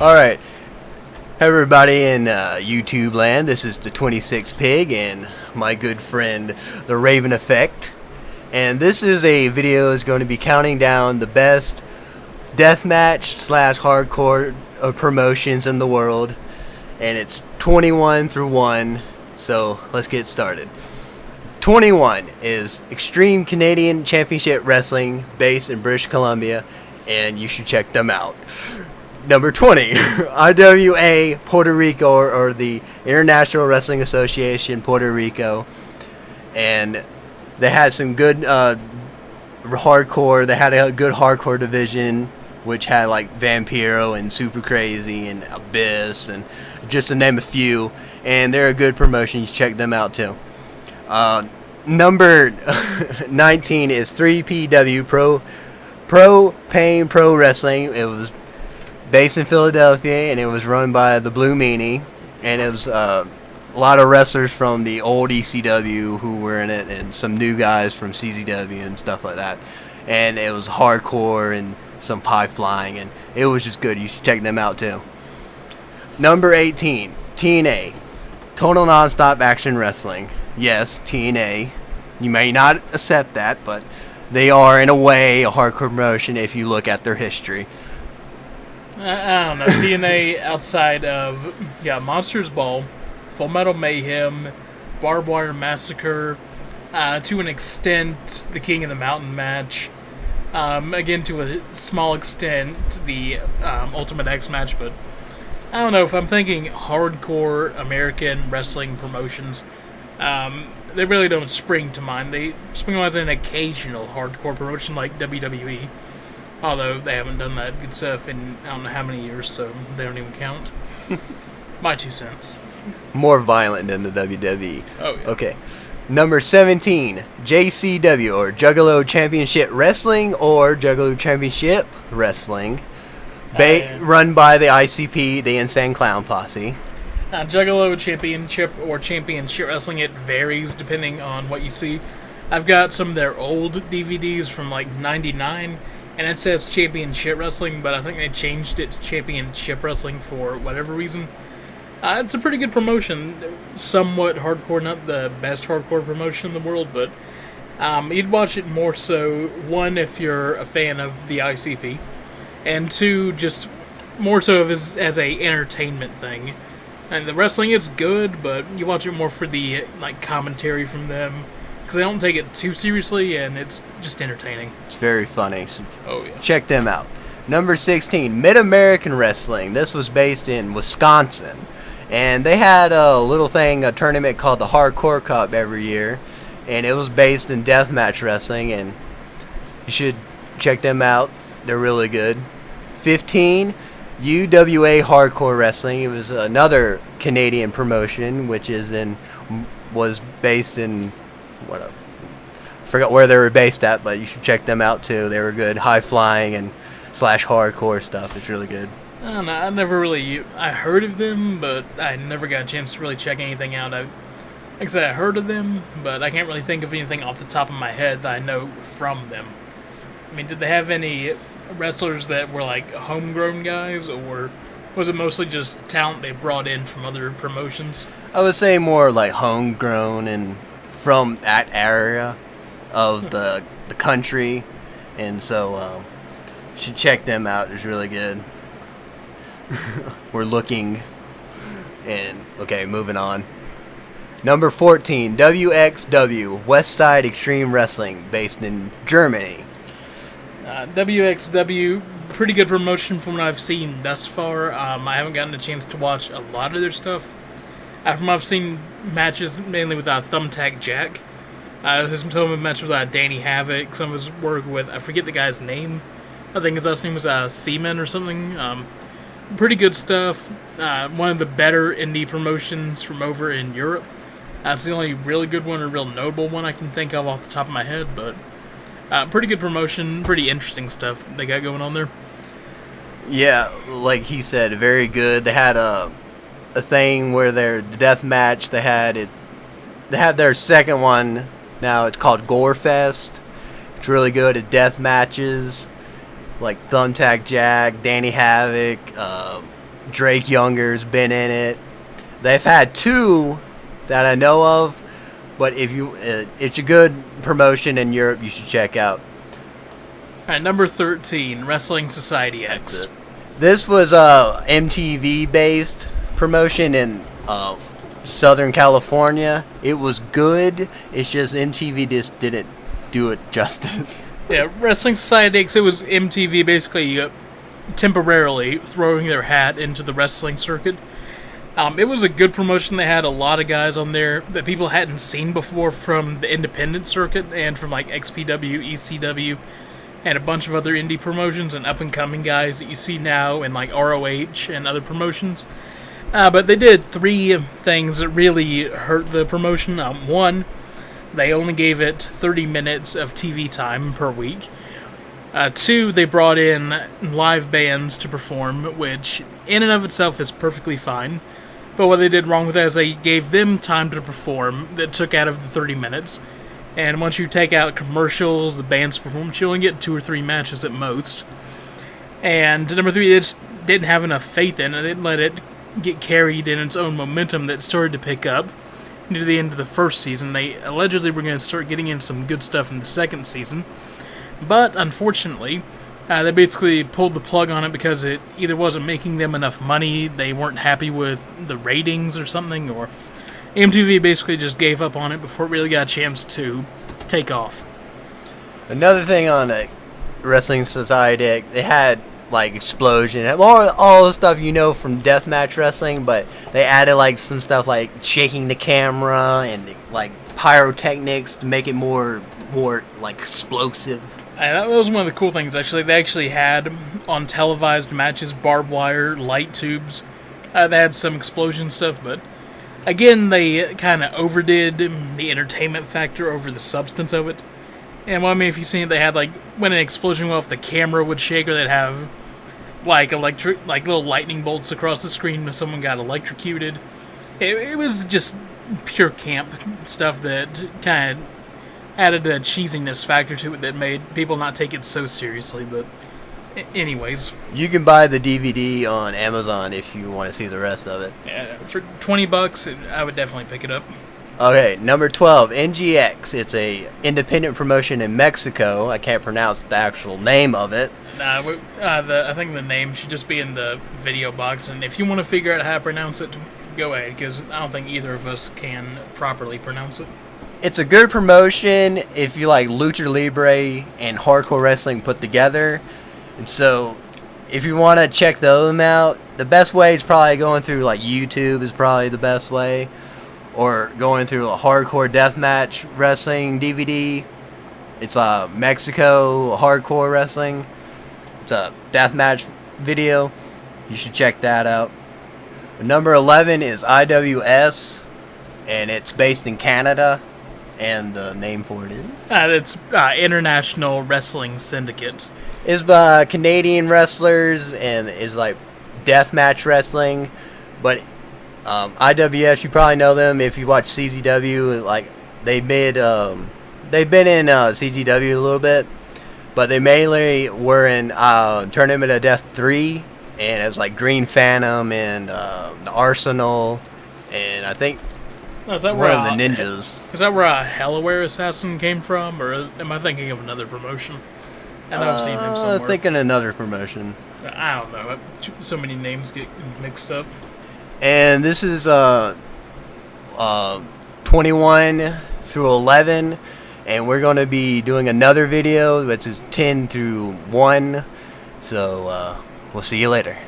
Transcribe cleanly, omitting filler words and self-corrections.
Alright, everybody in YouTube land, this is the 26 Pig and my good friend, the Raven Effect. And this is a video that's going to be counting down the best deathmatch slash hardcore promotions in the world. And it's 21 through 1, so let's get started. 21 is Extreme Canadian Championship Wrestling, based in British Columbia, and you should check them out. Number 20, IWA Puerto Rico, or the International Wrestling Association Puerto Rico. And they had some good hardcore. They had a good hardcore division, which had like Vampiro and Super Crazy and Abyss, and just to name a few. And they're a good promotion. You should check them out too. Number 19 is 3PW Pro Pain Pro Wrestling. It was based in Philadelphia, and it was run by the Blue Meanie, and it was a lot of wrestlers from the old ECW who were in it, and some new guys from CZW and stuff like that. And it was hardcore and some high flying, and it was just good. You should check them out too. Number 18, TNA, Total Nonstop Action Wrestling. Yes, TNA. You may not accept that, but they are in a way a hardcore promotion if you look at their history. I don't know. TNA outside of Monsters Ball, Full Metal Mayhem, Barbed Wire Massacre, to an extent the King of the Mountain match, again to a small extent the Ultimate X match, but I don't know, if I'm thinking hardcore American wrestling promotions, they really don't spring to mind. They spring to mind as an occasional hardcore promotion like WWE. Although they haven't done that good stuff in I don't know how many years, so they don't even count. My 2 cents. More violent than the WWE. Oh, yeah. Okay. Number 17, JCW, or Juggalo Championship Wrestling, or Juggalo Championship Wrestling. Run by the ICP, the Insane Clown Posse. Juggalo Championship or Championship Wrestling, it varies depending on what you see. I've got some of their old DVDs from like 99, and it says Championship Wrestling, but I think they changed it to Championship Wrestling for whatever reason. It's a pretty good promotion. Somewhat hardcore, not the best hardcore promotion in the world, but you'd watch it more so, one, if you're a fan of the ICP, and two, just more so as a entertainment thing. And the wrestling, it's good, but you watch it more for the like commentary from them, because they don't take it too seriously, and it's just entertaining. It's very funny. So oh, yeah. Check them out. Number 16, Mid-American Wrestling. This was based in Wisconsin. And they had a tournament called the Hardcore Cup every year. And it was based in deathmatch wrestling, and you should check them out. They're really good. 15, UWA Hardcore Wrestling. It was another Canadian promotion, which was based in... I forgot where they were based at, but you should check them out too. They were good, high flying and slash hardcore stuff. It's really good. I don't know, I heard of them, but I never got a chance to really check anything out. Like I said, I heard of them, but I can't really think of anything off the top of my head that I know from them. I mean, did they have any wrestlers that were like homegrown guys, or was it mostly just talent they brought in from other promotions? I would say more like homegrown and from that area of the country, and so you should check them out. It's really good. We're looking, and okay, moving on. Number 14, WXW, West Side Extreme Wrestling, based in Germany. WXW, pretty good promotion from what I've seen thus far. I haven't gotten a chance to watch a lot of their stuff. From what I've seen matches mainly with Thumbtack Jack. Some of the matches with Danny Havoc, some of his work with, I forget the guy's name. I think his last name was Seaman or something. Pretty good stuff. One of the better indie promotions from over in Europe. It's the only really good one or real notable one I can think of off the top of my head, but pretty good promotion, pretty interesting stuff they got going on there. Yeah, like he said, very good. They had a thing where their death match, they had their second one now. It's called Gore Fest. It's really good at death matches, like Thumbtack Jack, Danny Havoc, Drake Younger's been in it. They've had 2 that I know of, but if you, it's a good promotion in Europe. You should check out. All right, number 13, Wrestling Society X. This was a MTV based promotion in Southern California. It was good. It's just MTV just didn't do it justice. Yeah, Wrestling Society X. It was MTV basically temporarily throwing their hat into the wrestling circuit. It was a good promotion. They had a lot of guys on there that people hadn't seen before from the independent circuit and from like XPW, ECW, and a bunch of other indie promotions and up-and-coming guys that you see now in like ROH and other promotions. But they did 3 things that really hurt the promotion. 1, they only gave it 30 minutes of TV time per week. 2, they brought in live bands to perform, which in and of itself is perfectly fine. But what they did wrong with that is they gave them time to perform that took out of the 30 minutes. And once you take out commercials, the bands perform, you only get 2 or 3 matches at most. And number 3, they just didn't have enough faith in it. They didn't let it get carried in its own momentum that started to pick up near the end of the first season. They allegedly were going to start getting in some good stuff in the second season. But unfortunately, they basically pulled the plug on it because it either wasn't making them enough money, they weren't happy with the ratings or something, or MTV basically just gave up on it before it really got a chance to take off. Another thing on Wrestling Society, they had like explosion, all the stuff you know from deathmatch wrestling, but they added like some stuff like shaking the camera and like pyrotechnics to make it more like explosive. That was one of the cool things, actually. They actually had, on televised matches, barbed wire, light tubes. They had some explosion stuff, but again, they kind of overdid the entertainment factor over the substance of it. And well, I mean, if you've seen it, they had, like, when an explosion went off, the camera would shake, or they'd have, like, little lightning bolts across the screen when someone got electrocuted. It was just pure camp stuff that kind of added a cheesiness factor to it that made people not take it so seriously, but anyways. You can buy the DVD on Amazon if you want to see the rest of it. Yeah, for $20, I would definitely pick it up. Okay, number 12, NGX. It's a independent promotion in Mexico. I can't pronounce the actual name of it. I think the name should just be in the video box, and if you want to figure out how to pronounce it, go ahead, because I don't think either of us can properly pronounce it. It's a good promotion if you like lucha libre and hardcore wrestling put together. And so, if you want to check those out, the best way is probably going through like YouTube is probably the best way, or going through a hardcore deathmatch wrestling DVD. It's Mexico hardcore wrestling. It's a deathmatch video. You should check that out. Number 11 is IWS, and it's based in Canada. And the name for it is? It's International Wrestling Syndicate. It's by Canadian wrestlers and is like deathmatch wrestling. But IWS, you probably know them if you watch CZW. Like they've been in CZW a little bit, but they mainly were in Tournament of Death 3, and it was like Green Phantom and the Arsenal, and I think. Is that one of the ninjas. Is that where Hellaware Assassin came from, or am I thinking of another promotion? I know I've seen him somewhere. I'm thinking another promotion. I don't know. So many names get mixed up. And this is 21 through 11, and we're going to be doing another video, which is 10 through 1. So we'll see you later.